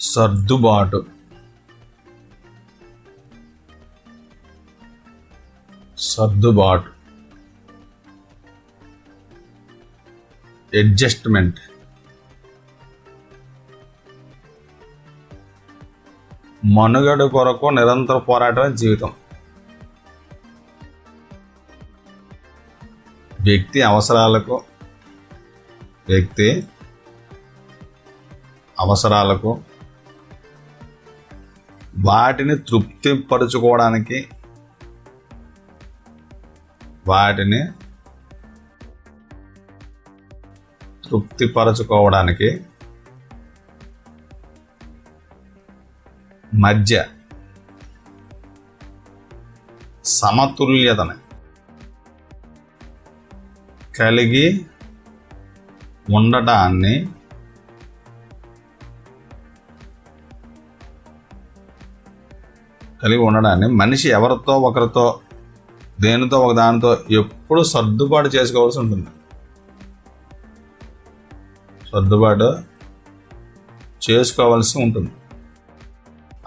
సర్దుబాటు, సర్దుబాటు, అడ్జస్ట్మెంట్, మనుగడ కొరకు నిరంతర పోరాటమే జీవితం. వ్యక్తి అవసరాలకు వాటిని తృప్తిపరచుకోవడానికి మధ్య సమతుల్యతని కలిగి ఉండటాన్ని మనిషి ఎవరితో ఒకరితో దేనితో ఒకదానితో ఎప్పుడు సర్దుబాటు చేసుకోవాల్సి ఉంటుంది.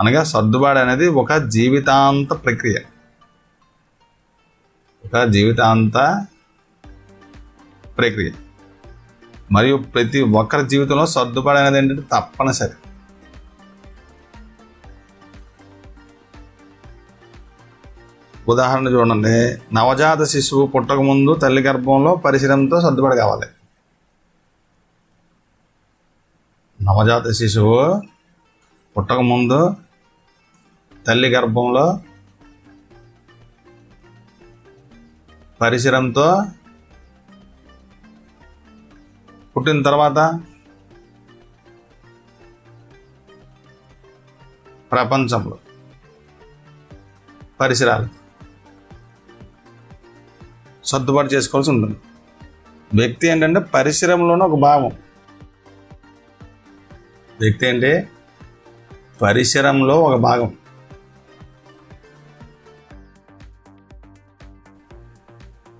అనగా సర్దుబాటు అనేది ఒక జీవితాంత ప్రక్రియ, మరియు ప్రతి ఒక్కరి జీవితంలో సర్దుబాటు అనేది ఏంటంటే తప్పనిసరి. ఉదాహరణ చూడండి, నవజాత శిశువు పుట్టకముందు తల్లి గర్భంలో పరిసరంతో సర్దుబాటు కావాలి. నవజాత శిశువు పుట్టకముందు తల్లి గర్భంలో పరిసరంతో, పుట్టిన తర్వాత ప్రపంచంలో పరిసరాలు సర్దుబాటు చేసుకోవాల్సి ఉంటుంది. వ్యక్తి ఏంటంటే పరిసరంలోనే ఒక భాగం. పరిసరంలో ఒక భాగం.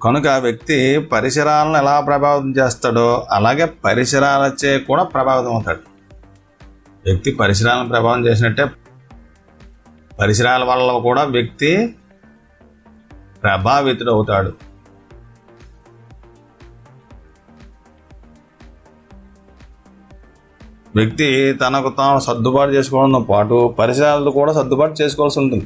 కనుక వ్యక్తి పరిసరాలను ఎలా ప్రభావితం చేస్తాడో అలాగే పరిసరాలచే కూడా ప్రభావితం అవుతాడు. వ్యక్తి పరిసరాలను ప్రభావితం చేసినట్టే పరిసరాల వల్ల కూడా వ్యక్తి ప్రభావితుడు అవుతాడు. వ్యక్తి తనకు తాను సర్దుబాటు చేసుకోవడంతో పాటు పరిసరాలతో కూడా సర్దుబాటు చేసుకోవాల్సి ఉంటుంది.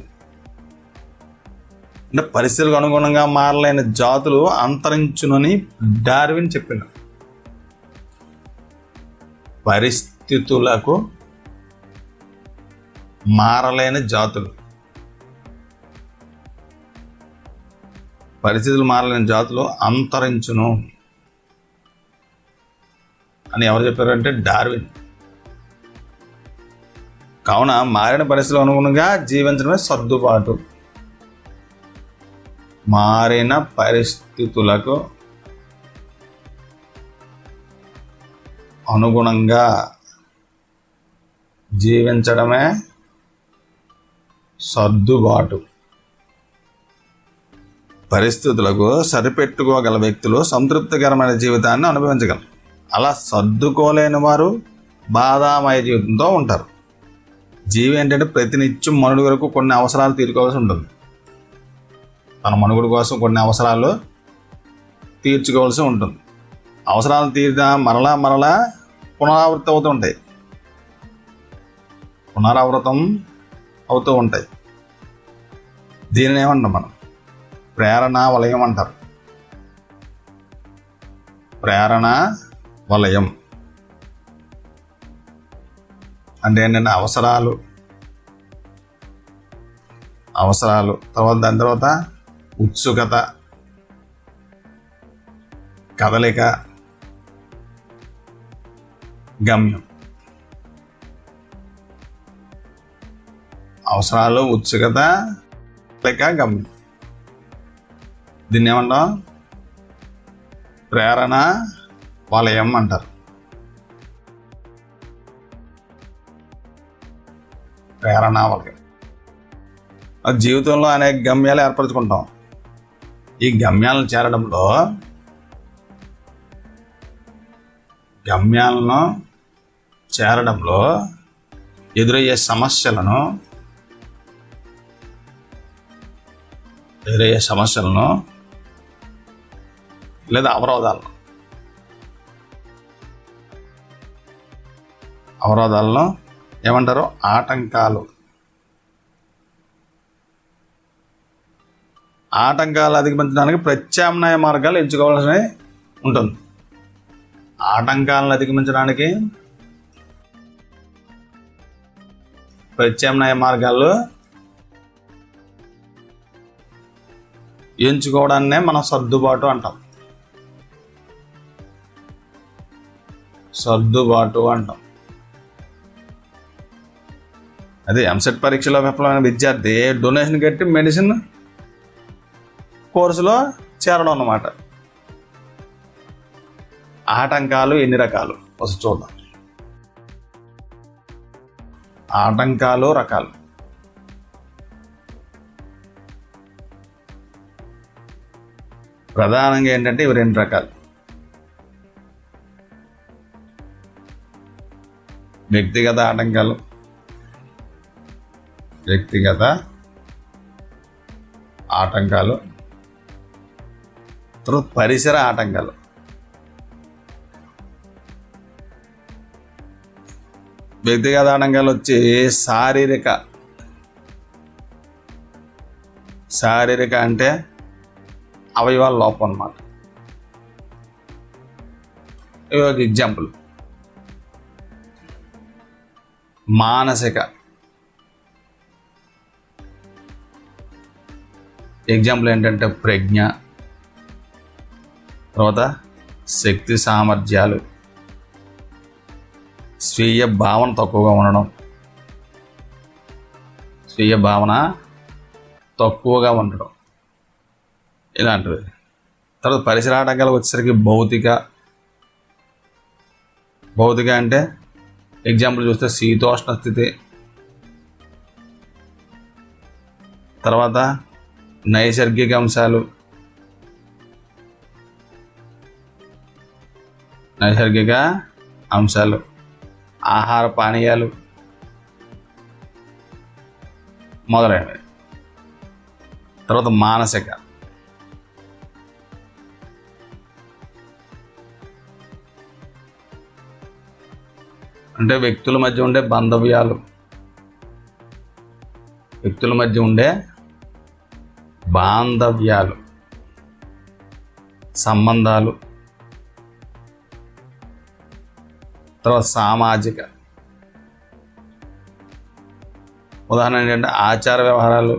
అంటే పరిస్థితులకు అనుగుణంగా మారలేని జాతులు అంతరించునని డార్విన్ చెప్పిండు. పరిస్థితులకు మారలేని జాతులు, అంతరించును అని ఎవరు చెప్పారంటే డార్విన్. కావున మారిన పరిస్థితులకు అనుగుణంగా జీవించడమే సర్దుబాటు. మారిన పరిస్థితులకు అనుగుణంగా జీవించడమే సర్దుబాటు. పరిస్థితులకు సరిపెట్టుకోగల వ్యక్తులు సంతృప్తికరమైన జీవితాన్ని అనుభవించగలరు. అలా సర్దుకోలేని వారు బాధామయ జీవితంతో ఉంటారు. జీవి ఏంటంటే ప్రతినిత్యం మనుగడ వరకు కొన్ని అవసరాలు తీర్చుకోవాల్సి ఉంటుంది. తన మనుగడ కోసం కొన్ని అవసరాలు తీర్చుకోవాల్సి ఉంటుంది. అవసరాలు తీరిన మరలా పునరావృతం అవుతూ ఉంటాయి. దీనిని ఏమంటాం మనం? ప్రేరణ వలయం అంటారు. ప్రేరణ వలయం అంటే ఏంటంటే అవసరాలు, దాని తర్వాత ఉత్సుకత, కదలిక, గమ్యం. అవసరాలు, ఉత్సుకత, కదలిక, గమ్యం. దీన్ని ఏమంటాం? ప్రేరణ వలయం అంటారు. ప్రేరణ వలయం. జీవితంలో అనేక గమ్యాలు ఏర్పరచుకుంటాం. ఈ గమ్యాలను చేరడంలో ఎదురయ్యే సమస్యలను లేదా అవరోధాలను ఏమంటారు? ఆటంకాలు అధిగమించడానికి ప్రత్యామ్నాయ మార్గాలు ఎంచుకోవాల్సి ఉంటుంది. ఆటంకాలను అధిగమించడానికి ప్రత్యామ్నాయ మార్గాలు ఎంచుకోవడాన్నే మనం సర్దుబాటు అంటాం. అదే ఎంసెట్ పరీక్షలో విఫలమైన విద్యార్థి డొనేషన్ కట్టి మెడిసిన్ కోర్సులో చేరడం అన్నమాట. ఆటంకాలు ఎన్ని రకాలు ఒకసారి చూద్దాం. ఆటంకాలు రకాలు. ప్రధానంగా ఏంటంటే ఇవి 2 రకాలు. వ్యక్తిగత ఆటంకాలు, తర్వాత పరిసర ఆటంకాలు. వ్యక్తిగత ఆటంకాలు వచ్చి శారీరక అంటే అవయవాల లోపం అన్నమాట. ఇవి ఒక ఎగ్జాంపుల్. మానసిక ఎగ్జాంపుల్ ఏంటంటే ప్రజ్ఞ, తర్వాత శక్తి సామర్థ్యాలు, స్వీయ భావన తక్కువగా ఉండడం, ఇలాంటివి. తర్వాత పరిసర ఆటంకాలు వచ్చేసరికి భౌతిక అంటే ఎగ్జాంపుల్ చూస్తే శీతోష్ణ స్థితి, తర్వాత నైసర్గిక అంశాలు, ఆహార పానీయాలు మొదలైనవి. తర్వాత మానసిక అంటే వ్యక్తుల మధ్య ఉండే బాంధవ్యాలు, సంబంధాలు. తర్వాత సామాజిక ఉదాహరణ ఏంటంటే ఆచార వ్యవహారాలు,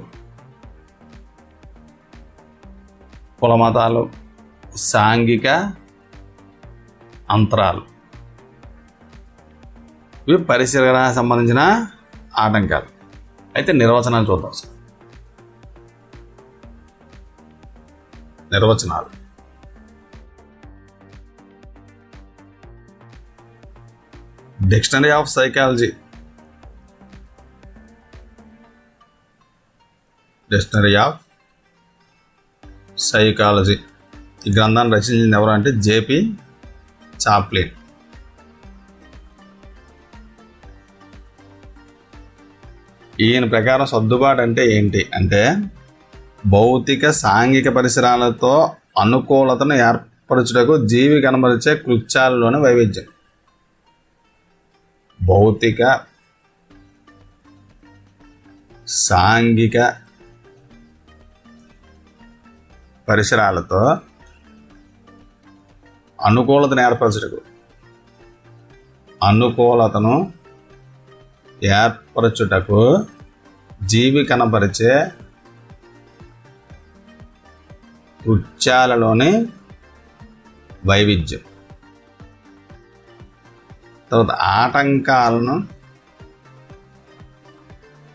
కులమతాలు, సాంఘిక అంతరాలు. ఇవి పరిసరాలకు సంబంధించిన ఆటంకాలు. అయితే నిర్వచనాలు చూద్దాం. నిర్వచనాలు. Dictionary of psychology. ఈ గ్రంథాన్ని రచించింది ఎవరు అంటే జేపీ చాప్లిన్. ఈయన ప్రకారం సర్దుబాటు అంటే ఏంటి అంటే భౌతిక సాంఘిక పరిసరాలతో అనుకూలతను ఏర్పరచుటకు జీవి కనబరిచే కృత్యాలలోని వైవిధ్యం. భౌతిక సాంఘిక పరిసరాలతో అనుకూలతను ఏర్పరచుటకు జీవి కనబరిచే కృత్యాలలోని వైవిధ్యం. తర్వాత ఆటంకాలను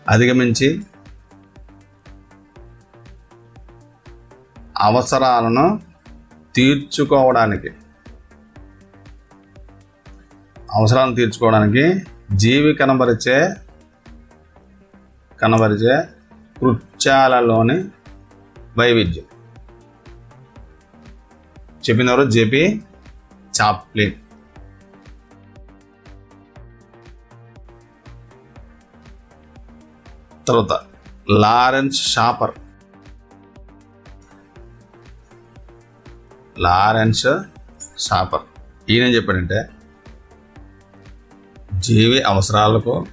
అధిగమించి అవసరాలను తీర్చుకోవడానికి జీవి కనబరిచే కృత్యాలలోని వైవిధ్యం. చెప్పినవారు జేపీ చాప్లిన్. తర్వాత లారెన్స్ షాపర్ ఈయన చెప్పాడంటే జీవి అవసరాలను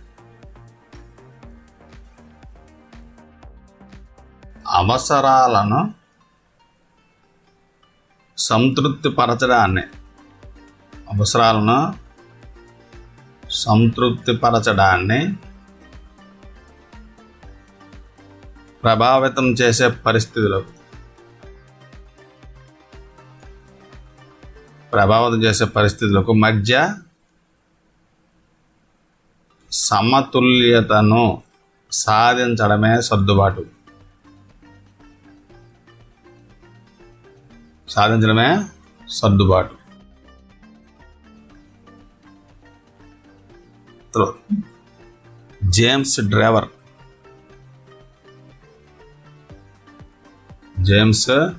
సంతృప్తిపరచడాన్ని ప్రభావితం చేసే పరిస్థితులకు మధ్య సమతుల్యతను సాధించడమే సర్దుబాటు. జేమ్స్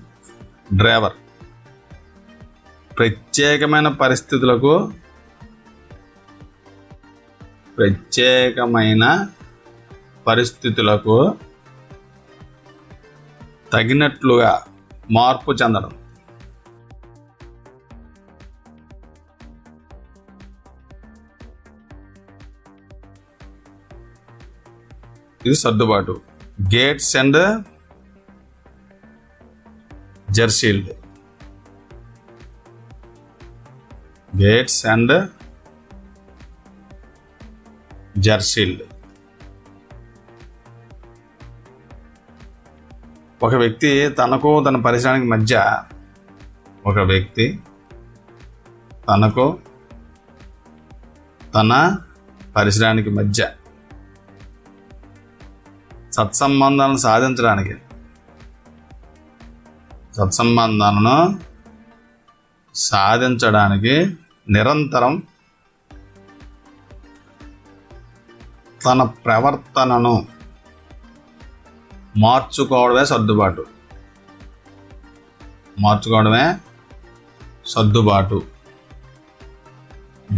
డ్రైవర్ ప్రత్యేకమైన పరిస్థితులకు తగినట్లుగా మార్పు చెందడం. ఇది సర్దుబాటు. గేట్స్ అండ్ జెర్సీల్డ్ ఒక వ్యక్తి తనకు తన పరిసరానికి మధ్య సత్సంబంధాలను సాధించడానికి నిరంతరం తన ప్రవర్తనను మార్చుకోవడమే సర్దుబాటు.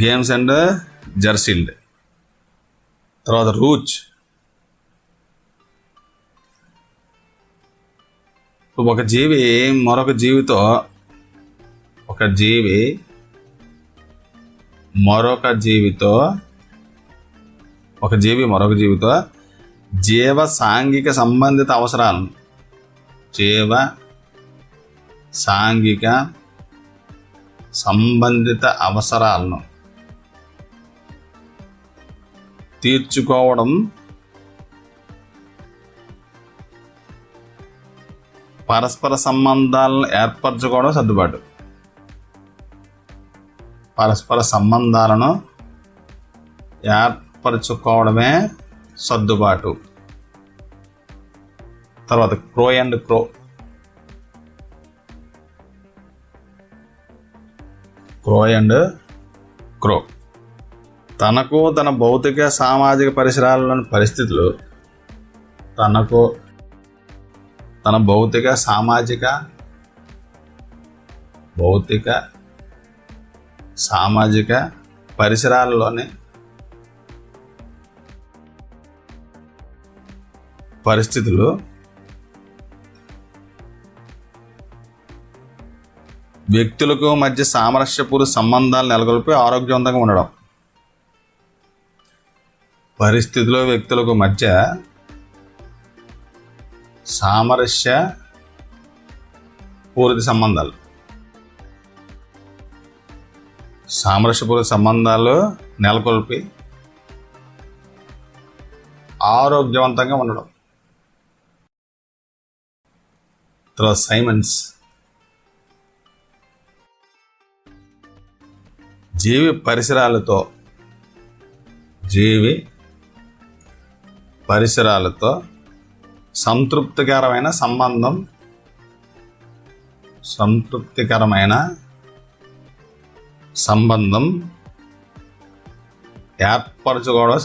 గేమ్స్ అండ్ జెర్సీల్డ్. తర్వాత రూచ్. ఒక జీవి మరొక జీవితో జీవ సాంఘిక సంబంధిత అవసరాలను తీర్చుకోవడం, పరస్పర సంబంధాలను ఏర్పరచుకోవడం సర్దుబాటు. తర్వాత క్రో అండ్ క్రో. తనకు తన భౌతిక సామాజిక పరిసరాల్లోని పరిస్థితులు తన భౌతిక సామాజిక పరిసరాల్లోని పరిస్థితులు వ్యక్తులకు మధ్య సామరస్యపూర్వక సంబంధాలు నెలకొల్పి ఆరోగ్యవంతంగా ఉండడం. పరిస్థితులు వ్యక్తులకు మధ్య సామరస్యపూరిత సంబంధాలు నెలకొల్పి ఆరోగ్యవంతంగా ఉండడం. తర్వాత సైమన్స్. జీవి పరిసరాలతో సంతృప్తికరమైన సంబంధం ఏర్పరచుకోవడమే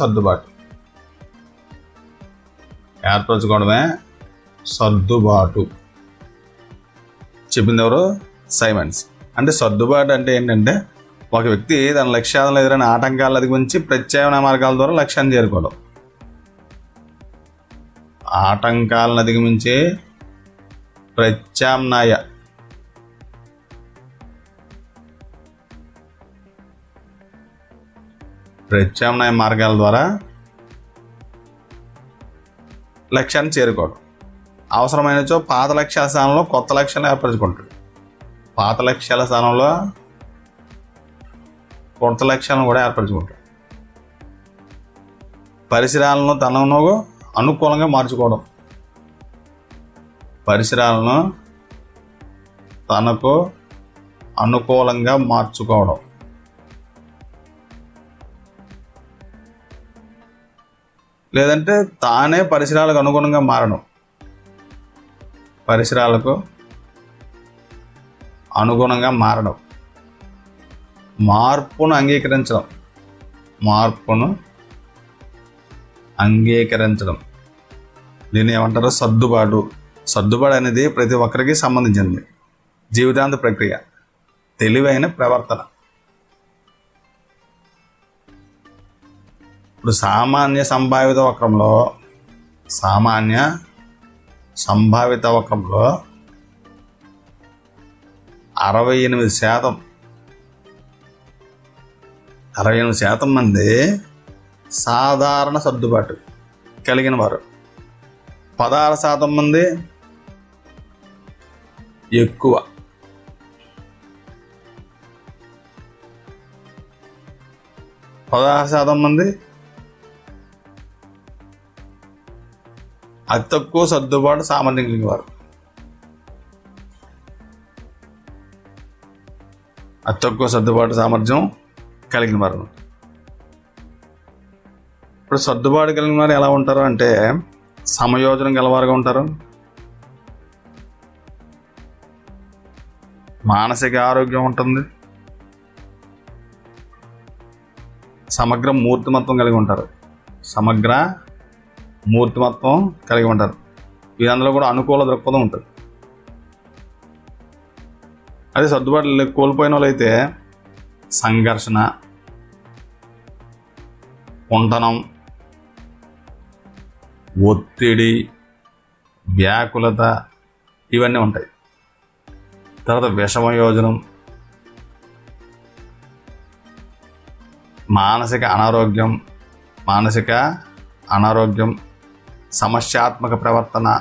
సర్దుబాటు. చెప్పింది ఎవరు? సైమన్స్. అంటే సర్దుబాటు అంటే ఏంటంటే ఒక వ్యక్తి తన లక్ష్యాలను ఎదురైన ఆటంకాలను అధిగమించి ప్రత్యామ్నాయ మార్గాల ద్వారా లక్ష్యాన్ని చేరుకోవడం. ఆటంకాలను అధిగమించే ప్రత్యామ్నాయ మార్గాల ద్వారా లక్ష్యాన్ని చేరుకోవడం. అవసరమైనచో పాత లక్ష్యాల స్థానంలో కొత్త లక్ష్యాలను ఏర్పరచుకుంటాడు. పాత లక్ష్యాల స్థానంలో కొత్త లక్ష్యాలను కూడా ఏర్పరచుకుంటాడు. పరిసరాలను తనకు అనుకూలంగా మార్చుకోవడం. పరిసరాలను తనకు అనుకూలంగా మార్చుకోవడం. లేదంటే తానే పరిసరాలకు అనుగుణంగా మారడం. పరిసరాలకు అనుగుణంగా మారడం. మార్పును అంగీకరించడం. దీన్ని ఏమంటారు? సర్దుబాటు అనేది ప్రతి ఒక్కరికి సంబంధించింది. జీవితాంత ప్రక్రియ, తెలివైన ప్రవర్తన. ఇప్పుడు సామాన్య సంభావిత వక్రంలో 68% మంది సాధారణ సర్దుబాటు కలిగిన వారు, 16% మంది ఎక్కువ, 16% మంది అతి తక్కువ సర్దుబాటు సామర్థ్యం కలిగిన వారు. అతి తక్కువ సర్దుబాటు సామర్థ్యం కలిగిన వారు. ఇప్పుడు సర్దుబాటు కలిగిన వారు ఎలా ఉంటారు అంటే సమయోజనం గలవారుగా ఉంటారు. మానసిక ఆరోగ్యం ఉంటుంది. సమగ్ర మూర్తిమత్వం కలిగి ఉంటారు. వీరందరూ కూడా అనుకూల దృక్పథం ఉంటుంది. అదే సర్దుబాటు కోల్పోయిన వాళ్ళు అయితే సంఘర్షణ, కుంటనం, ఒత్తిడి, వ్యాకులత ఇవన్నీ ఉంటాయి. తర్వాత విషమయోజనం, మానసిక అనారోగ్యం, సమస్యాత్మక ప్రవర్తన,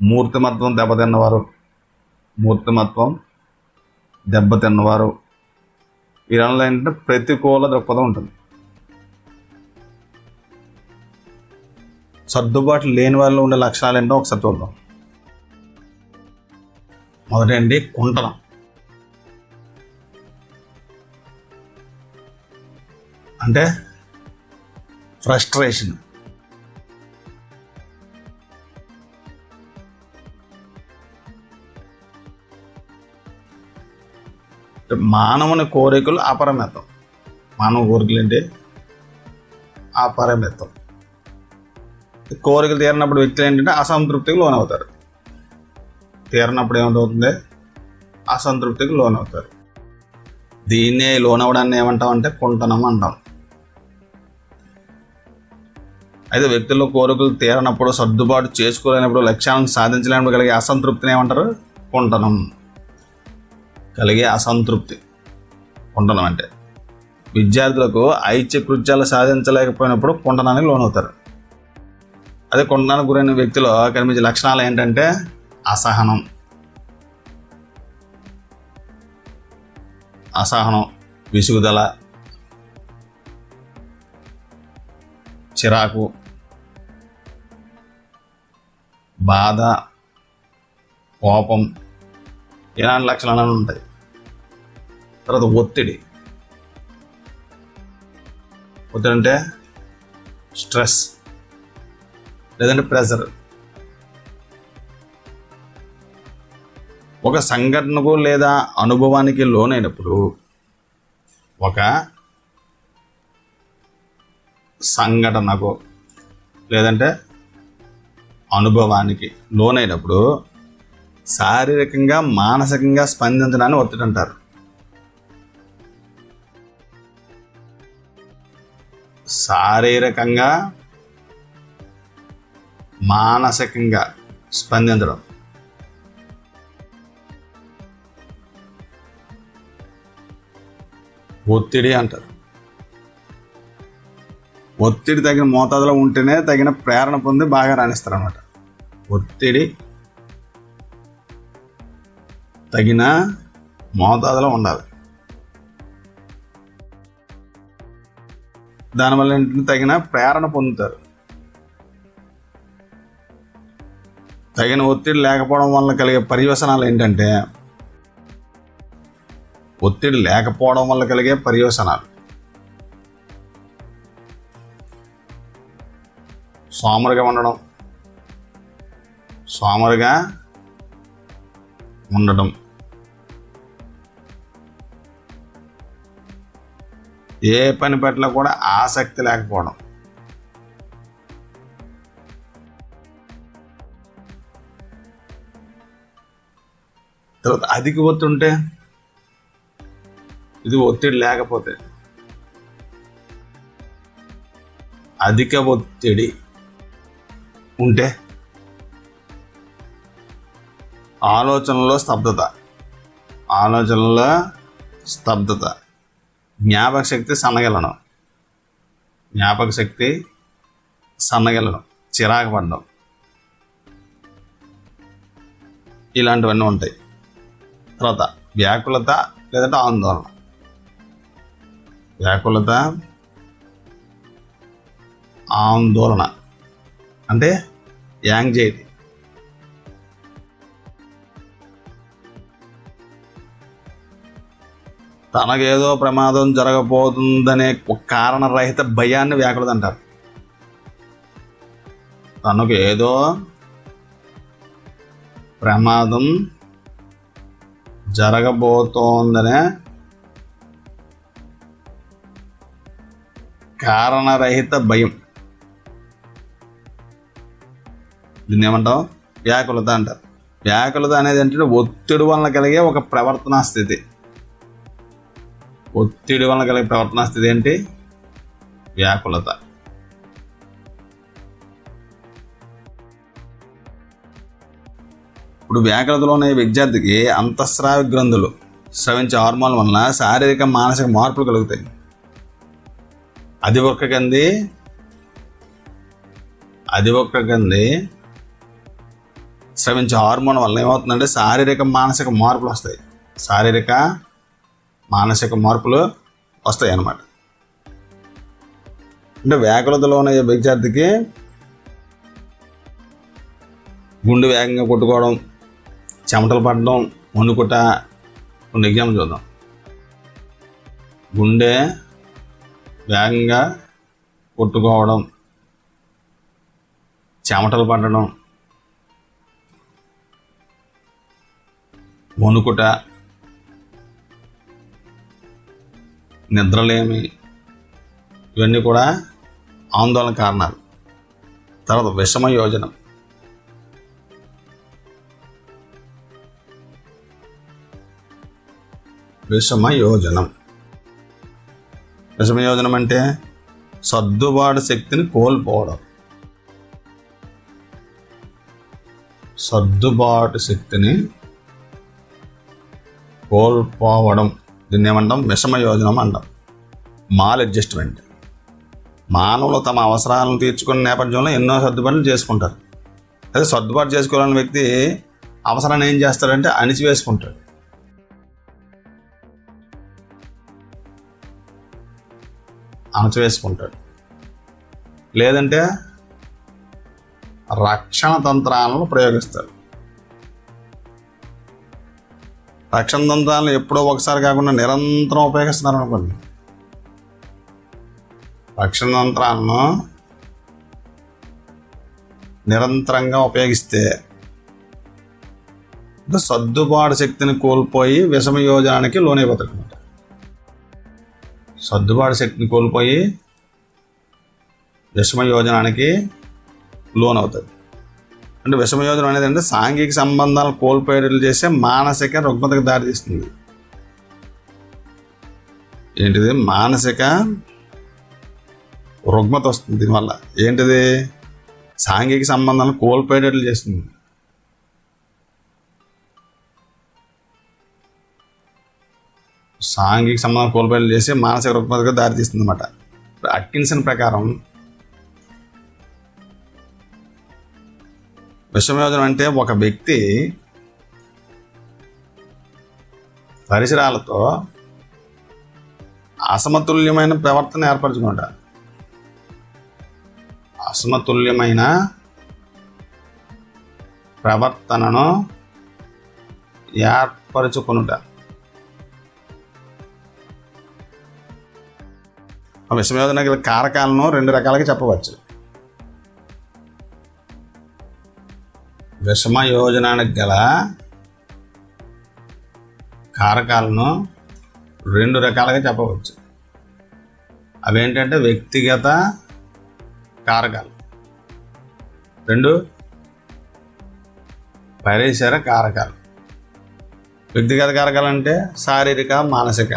మూర్తిమత్వం దెబ్బతిన్నవారు వీరంలో ఏంటంటే ప్రతికూల దృక్పథం ఉంటుంది. సర్దుబాటు లేని వాళ్ళు ఉండే లక్షణాలు ఏంటో ఒకసారి చూద్దాం. మొదటి కుంటనం. అంటే ఫ్రస్ట్రేషన్. మానవుని కోరికలు అపరిమితం. మానవ కోరికలు ఏంటి? అపరిమితం. కోరికలు తీరినప్పుడు వ్యక్తులు ఏంటంటే అసంతృప్తికి లోనవుతారు. తీరినప్పుడు ఏమవుతుంది? అసంతృప్తికి లోనవుతారు. దీన్నే లోనవడాన్ని ఏమంటాం అంటే కుంటనం అంటాం. అయితే వ్యక్తుల్లో కోరికలు తీరనప్పుడు, సర్దుబాటు చేసుకోలేనప్పుడు, లక్ష్యాలను సాధించలేనప్పుడు కలిగే అసంతృప్తిని ఏమంటారు? కుంటనం. కుంటనం అంటే విద్యార్థులకు ఐచ్ఛిక కృత్యాలు సాధించలేకపోయినప్పుడు కుంటనానికి లోనవుతారు. అదే కుంటనానికి గురైన వ్యక్తిలో కనిపించే లక్షణాలు ఏంటంటే అసహనం, విసుగుదల, చిరాకు, బాధ, కోపం ఇలాంటి లక్షణాలు ఉంటాయి. తర్వాత ఒత్తిడి అంటే స్ట్రెస్ లేదంటే ప్రెషర్. ఒక సంఘటనకు లేదా అనుభవానికి లోనైనప్పుడు, ఒక సంఘటనకు లేదంటే అనుభవానికి లోనైనప్పుడు శారీరకంగా మానసికంగా స్పందించడాన్ని ఒత్తిడి అంటారు. శారీరకంగా మానసికంగా స్పందించడం. ఒత్తిడి అంటారు. ఒత్తిడి తగిన మోతాదులో ఉంటేనే తగిన ప్రేరణ పొంది బాగా రాణిస్తారు అన్నమాట. ఒత్తిడి తగిన మోతాదులో ఉండాలి. దానివల్ల ఏంటంటే తగిన ప్రేరణ పొందుతారు. తగిన ఒత్తిడి లేకపోవడం వల్ల కలిగే పర్యవసనాలు ఏంటంటే, ఒత్తిడి లేకపోవడం వల్ల కలిగే పర్యవసనాలు సోమరుగా ఉండడం, ఏ పని పట్ల కూడా ఆసక్తి లేకపోవడం, తర్వాత అధిక ఒత్తిడి ఉంటే, ఇది ఒత్తిడి లేకపోతే, అధిక ఒత్తిడి ఉంటే ఆలోచనలో స్తబ్దత, జ్ఞాపక శక్తి సన్నగిల్లడం, చిరాకు పడడం, ఇలాంటివన్నీ ఉంటాయి. తర్వాత వ్యాకులత లేదంటే ఆందోళన అంటే యాంగ్జైటీ. తనకేదో ప్రమాదం జరగబోతుందనే కారణరహిత భయాన్ని వ్యాకులత అంటారు. తనకు ఏదో ప్రమాదం జరగబోతోందనే కారణరహిత భయం, దీన్ని ఏమంటాం? వ్యాకులత అంటారు. వ్యాకులత అనేది ఏంటంటే ఒత్తిడి వలన కలిగే ఒక ప్రవర్తనా స్థితి. ఒత్తిడి వలన కలిగే ప్రవర్తనా స్థితి ఏంటి? వ్యాకులత. ఇప్పుడు వ్యాకులతలోనే విద్యార్థికి అంతఃస్రావ గ్రంథులు స్రవించే హార్మోన్ల వలన శారీరక మానసిక మార్పులు కలుగుతాయి. అధివక్ర గ్రంథి స్రవించే హార్మోన్ వల్ల ఏమవుతుందంటే శారీరక మానసిక మార్పులు వస్తాయి అన్నమాట. అంటే వ్యాకులతలోనే విద్యార్థికి గుండె వేగంగా కొట్టుకోవడం, చెమటలు పడడం, వణుకుట. కొన్ని ఎగ్జాంపుల్ చూద్దాం. గుండె వేగంగా కొట్టుకోవడం, చెమటలు పడడం, వణుకుట, నిద్రలేమి, ఇవన్నీ కూడా ఆందోళన కారణాలు. తర్వాత విషమ యోజనం. విషమయోజనం అంటే సర్దుబాటు శక్తిని కోల్పోవడం. దీన్ని ఏమంటాం? విషమయోజనం అంటాం. Mall adjustment. మానవులు తమ అవసరాలను తీర్చుకునే నేపథ్యంలో ఎన్నో సర్దుబాట్లు చేసుకుంటారు. అదే సర్దుబాటు చేసుకోవాలని వ్యక్తి అవసరాన్ని ఏం చేస్తాడంటే అణిచివేసుకుంటాడు. లేదంటే రక్షణ తంత్రాలను ప్రయోగిస్తారు. రక్షణ తంత్రాలను ఎప్పుడో ఒకసారి కాకుండా నిరంతరం ఉపయోగిస్తున్నారు అనుకోండి. రక్షణ తంత్రాలను నిరంతరంగా ఉపయోగిస్తే సర్దుబాటు శక్తిని కోల్పోయి విషమయోజనానికి లోనైపోతాడు. సర్దుబాటు శక్తిని కోల్పోయి విషమయోజనానికి లోనవుతుంది. అంటే విషమయోజనం అనేది అంటే సాంఘిక సంబంధాలను కోల్పోయేట్లు చేసే మానసిక రుగ్మతకు దారితీస్తుంది. ఏంటిది? మానసిక రుగ్మత వస్తుంది దీనివల్ల. ఏంటిది? సాంఘిక సంబంధాలను కోల్పోయేటట్లు చేస్తుంది. సాంఘిక సంబంధాలు కోల్పోయేట్లు చేసి మానసిక రుగ్మతగా దారితీస్తుంది అన్నమాట. అట్కిన్సన్ ప్రకారం విషమయోజనం అంటే ఒక వ్యక్తి పరిసరాలతో అసమతుల్యమైన ప్రవర్తన ఏర్పరచుకుంటా. అసమతుల్యమైన ప్రవర్తనను ఏర్పరచుకునుట. విషమయోజన గల కారకాలను 2 రకాలుగా చెప్పవచ్చు. విషమయోజనానికి గల కారకాలను 2 రకాలుగా చెప్పవచ్చు. అవేంటంటే వ్యక్తిగత కారకాలు, 2 పరిసర కారకాలు. వ్యక్తిగత కారకాలు అంటే శారీరక, మానసిక.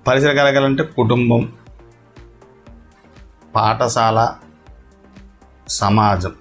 పరిసర కారకాలు అంటే కుటుంబం, పాఠశాల, సమాజం.